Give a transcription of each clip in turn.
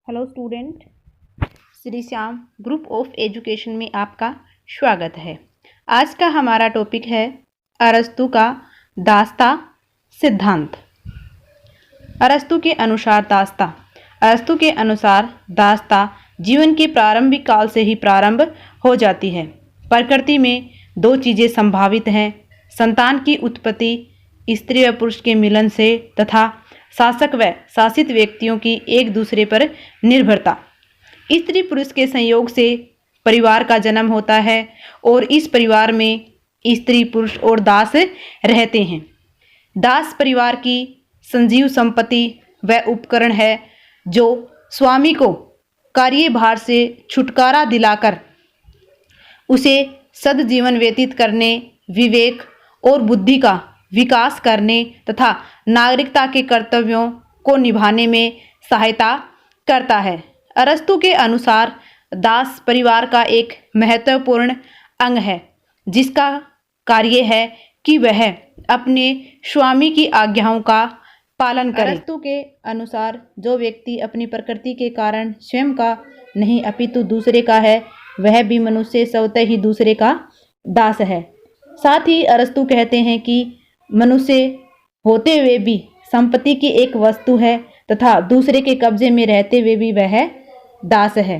Hello student, Shri Shyam group of education में आपका स्वागत है। आज का हमारा टॉपिक है अरस्तु का दास्ता सिद्धांत। अरस्तु के अनुसार दास्ता जीवन के प्रारंभिक काल से ही प्रारंभ हो जाती है। प्रकृति में दो चीज़ें संभावित हैं, संतान की उत्पत्ति स्त्री व पुरुष के मिलन से तथा शासक व शासित व्यक्तियों की एक दूसरे पर निर्भरता। स्त्री पुरुष के संयोग से परिवार का जन्म होता है और इस परिवार में स्त्री पुरुष और दास रहते हैं। दास परिवार की संजीव संपत्ति व उपकरण है जो स्वामी को कार्यभार से छुटकारा दिलाकर उसे सद्जीवन व्यतीत करने, विवेक और बुद्धि का विकास करने तथा नागरिकता के कर्तव्यों को निभाने में सहायता करता है। अरस्तु के अनुसार दास परिवार का एक महत्वपूर्ण अंग है जिसका कार्य है कि वह अपने स्वामी की आज्ञाओं का पालन करे। अरस्तु के अनुसार जो व्यक्ति अपनी प्रकृति के कारण स्वयं का नहीं अपितु दूसरे का है, वह भी मनुष्य स्वतः ही दूसरे का दास है। साथ ही अरस्तु कहते हैं कि मनुष्य होते हुए भी संपत्ति की एक वस्तु है तथा दूसरे के कब्जे में रहते हुए भी वह दास है।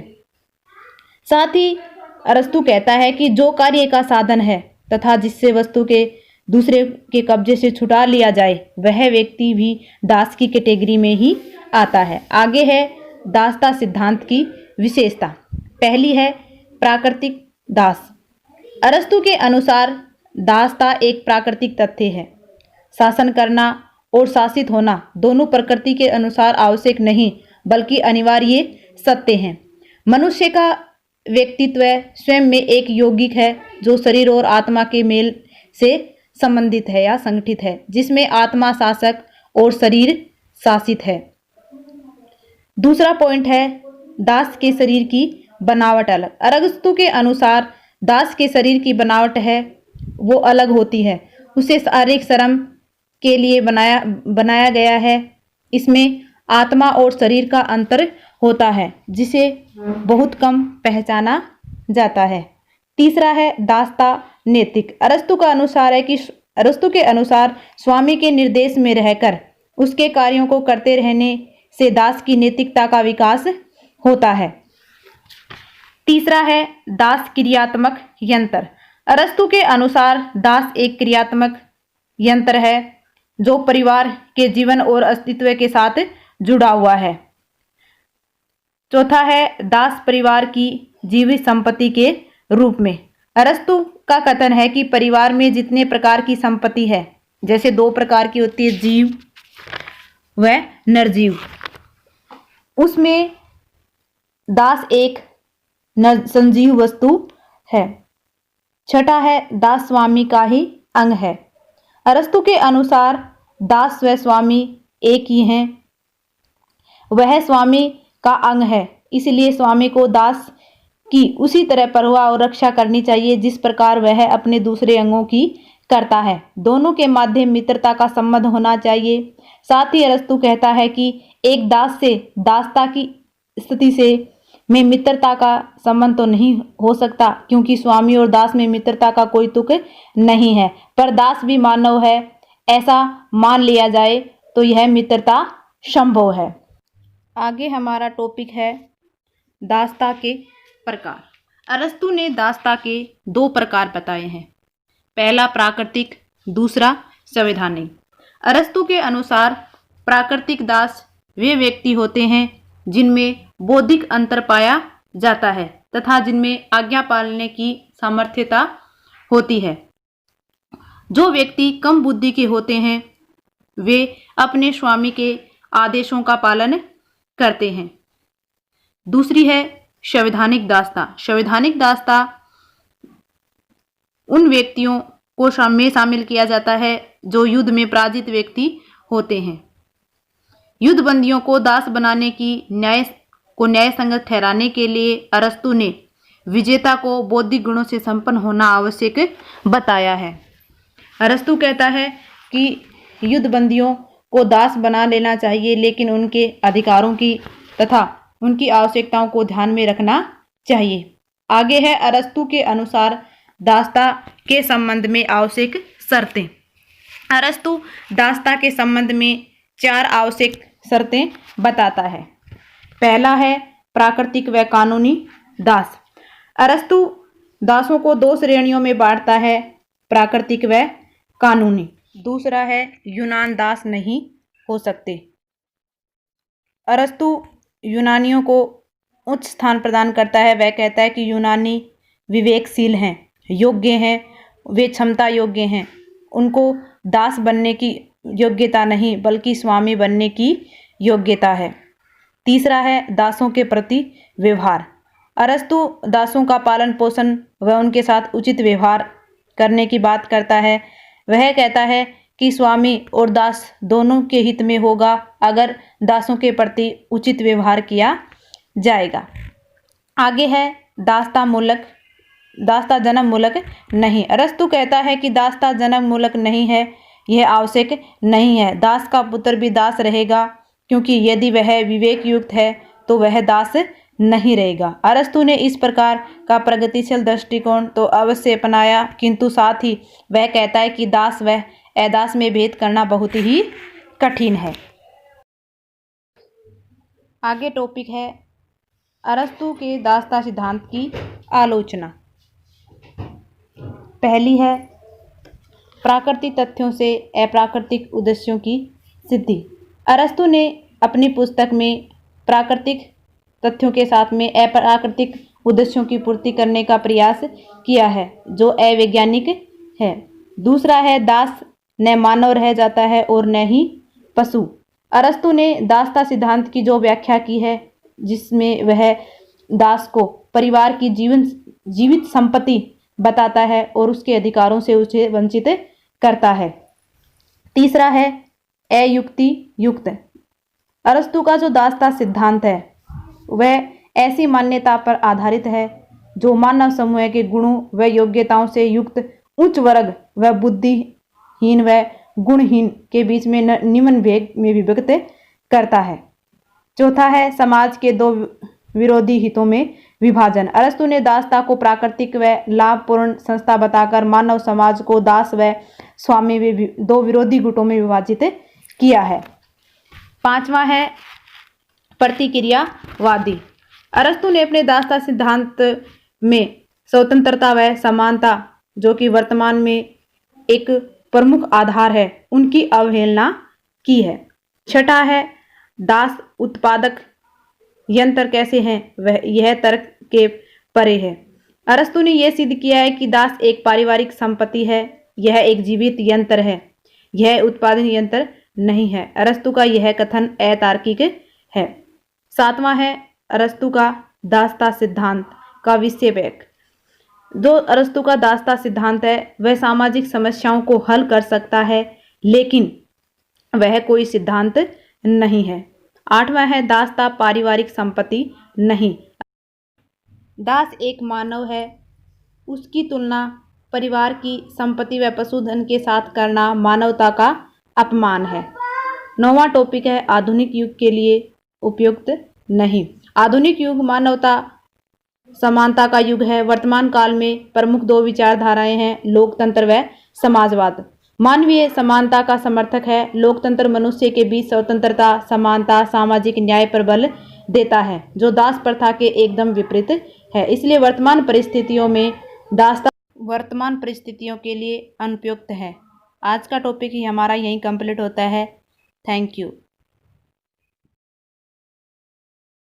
साथ ही अरस्तु कहता है कि जो कार्य का साधन है तथा जिससे वस्तु के दूसरे के कब्जे से छुटा लिया जाए, वह व्यक्ति भी दास की कैटेगरी में ही आता है। आगे है दासता सिद्धांत की विशेषता। पहली है प्राकृतिक दास। अरस्तु के अनुसार दासता एक प्राकृतिक तथ्य है। शासन करना और शासित होना दोनों प्रकृति के अनुसार आवश्यक नहीं बल्कि अनिवार्य सत्य हैं। मनुष्य का व्यक्तित्व स्वयं में एक यौगिक है जो शरीर और आत्मा के मेल से संबंधित है या संगठित है, जिसमें आत्मा शासक और शरीर शासित है। दूसरा पॉइंट है दास के शरीर की बनावट अलग। अरस्तु के अनुसार दास के शरीर की बनावट है वो अलग होती है। उसे शारीरिक श्रम के लिए बनाया गया है। इसमें आत्मा और शरीर का अंतर होता है जिसे बहुत कम पहचाना जाता है। तीसरा है दासता नैतिक। अरस्तु के अनुसार स्वामी के निर्देश में रहकर उसके कार्यों को करते रहने से दास की नैतिकता का विकास होता है। तीसरा है दास क्रियात्मक यंत्र। अरस्तु के अनुसार दास एक क्रियात्मक यंत्र है जो परिवार के जीवन और अस्तित्व के साथ जुड़ा हुआ है। चौथा है दास परिवार की जीवित संपत्ति के रूप में। अरस्तु का कथन है कि परिवार में जितने प्रकार की संपत्ति है, जैसे दो प्रकार की होती है, जीव व निर्जीव, उसमें दास एक संजीव वस्तु है। छठा है दास स्वामी का ही अंग है। अरस्तु के अनुसार दास व स्वामी एक ही हैं। वह स्वामी का अंग है, इसलिए स्वामी को दास की उसी तरह परवाह और रक्षा करनी चाहिए जिस प्रकार वह अपने दूसरे अंगों की करता है। दोनों के मध्य मित्रता का संबंध होना चाहिए। साथ ही अरस्तु कहता है कि एक दास से दासता की स्थिति से में मित्रता का संबंध तो नहीं हो सकता, क्योंकि स्वामी और दास में मित्रता का कोई तुक नहीं है, पर दास भी मानव है ऐसा मान लिया जाए तो यह मित्रता संभव है। आगे हमारा टॉपिक है दासता के प्रकार। अरस्तु ने दासता के दो प्रकार बताए हैं, पहला प्राकृतिक, दूसरा संवैधानिक। अरस्तु के अनुसार प्राकृतिक दास वे व्यक्ति होते हैं जिनमें बौद्धिक अंतर पाया जाता है तथा जिनमें आज्ञा पालने की सामर्थ्यता होती है। जो व्यक्ति कम बुद्धि के होते हैं वे अपने स्वामी के आदेशों का पालन करते हैं। दूसरी है संवैधानिक दासता। संवैधानिक दासता उन व्यक्तियों को शामिल किया जाता है जो युद्ध में पराजित व्यक्ति होते हैं। युद्ध बंदियों को दास बनाने की न्याय संगत ठहराने के लिए अरस्तु ने विजेता को बौद्धिक गुणों से संपन्न होना आवश्यक बताया है। अरस्तु कहता है कि युद्ध बंदियों को दास बना लेना चाहिए, लेकिन उनके अधिकारों की तथा उनकी आवश्यकताओं को ध्यान में रखना चाहिए। आगे है अरस्तु के अनुसार दासता के संबंध में आवश्यक शर्तें। अरस्तु दासता के संबंध में 4 आवश्यक शर्तें बताता है। पहला है प्राकृतिक व कानूनी दास। अरस्तु दासों को 2 श्रेणियों में बांटता है, प्राकृतिक व कानूनी। दूसरा है यूनान दास नहीं हो सकते। अरस्तु यूनानियों को उच्च स्थान प्रदान करता है। वह कहता है कि यूनानी विवेकशील हैं, योग्य हैं, वे क्षमता योग्य हैं। उनको दास बनने की योग्यता नहीं बल्कि स्वामी बनने की योग्यता है। तीसरा है दासों के प्रति व्यवहार। अरस्तु दासों का पालन पोषण व उनके साथ उचित व्यवहार करने की बात करता है। वह कहता है कि स्वामी और दास दोनों के हित में होगा अगर दासों के प्रति उचित व्यवहार किया जाएगा। आगे है दासता जन्म मूलक नहीं। अरस्तु कहता है कि दासता जन्म मूलक नहीं है, यह आवश्यक नहीं है। दास का पुत्र भी दास रहेगा, क्योंकि यदि वह विवेक युक्त है तो वह दास नहीं रहेगा। अरस्तु ने इस प्रकार का प्रगतिशील दृष्टिकोण तो अवश्य अपनाया, किंतु साथ ही वह कहता है कि दास व अदास में भेद करना बहुत ही कठिन है। आगे टॉपिक है अरस्तु के दासता सिद्धांत की आलोचना। पहली है प्राकृतिक तथ्यों से अप्राकृतिक उद्देश्यों की सिद्धि। अरस्तु ने अपनी पुस्तक में प्राकृतिक तथ्यों के साथ में अप्राकृतिक उद्देश्यों की पूर्ति करने का प्रयास किया है, जो अवैज्ञानिक है। दूसरा है दास न मानव रह जाता है और न ही पशु। अरस्तु ने दासता सिद्धांत की जो व्याख्या की है, जिसमें वह दास को परिवार की जीवित संपत्ति बताता है और उसके अधिकारों से उसे वंचित करता है। तीसरा है अयुक्ति युक्त। अरस्तु का जो दासता सिद्धांत है वह ऐसी मान्यता पर आधारित है जो मानव समूह के गुणों व योग्यताओं से युक्त उच्च वर्ग व बुद्धिहीन व गुणहीन के बीच में निम्न भेद में विभक्त करता है। चौथा है समाज के 2 विरोधी हितों में विभाजन। अरस्तु ने दासता को प्राकृतिक व लाभपूर्ण संस्था बताकर मानव समाज को दास व स्वामी में 2 विरोधी गुटों में विभाजित किया है। पांचवा है प्रतिक्रियावादी। अरस्तु ने अपने दासता सिद्धांत में स्वतंत्रता व समानता, जो कि वर्तमान में एक प्रमुख आधार है, उनकी अवहेलना की है। छठा है दास उत्पादक यंत्र कैसे हैं, वह यह तर्क के परे है। अरस्तु ने यह सिद्ध किया है कि दास एक पारिवारिक संपत्ति है, यह एक जीवित यंत्र है, यह उत्पादन यंत्र नहीं है। अरस्तु का यह कथन अतार्किक है। सातवां है अरस्तु का दासता सिद्धांत का विषयक। जो अरस्तु का दासता सिद्धांत है वह सामाजिक समस्याओं को हल कर सकता है, लेकिन वह कोई सिद्धांत नहीं है। आठवां है दासता पारिवारिक संपत्ति नहीं। दास एक मानव है, उसकी तुलना परिवार की संपत्ति व पशुधन के साथ करना मानवता का अपमान है। 9वां टॉपिक है आधुनिक युग के लिए उपयुक्त नहीं। आधुनिक युग मानवता समानता का युग है। वर्तमान काल में प्रमुख 2 विचारधाराएं हैं, लोकतंत्र व समाजवाद। मानवीय समानता का समर्थक है। लोकतंत्र मनुष्य के बीच स्वतंत्रता, समानता, सामाजिक न्याय पर बल देता है, जो दास प्रथा के एकदम विपरीत है। इसलिए वर्तमान परिस्थितियों में दासता वर्तमान परिस्थितियों के लिए अनुपयुक्त है। आज का टॉपिक ही हमारा यहीं कंप्लीट होता है। Thank you.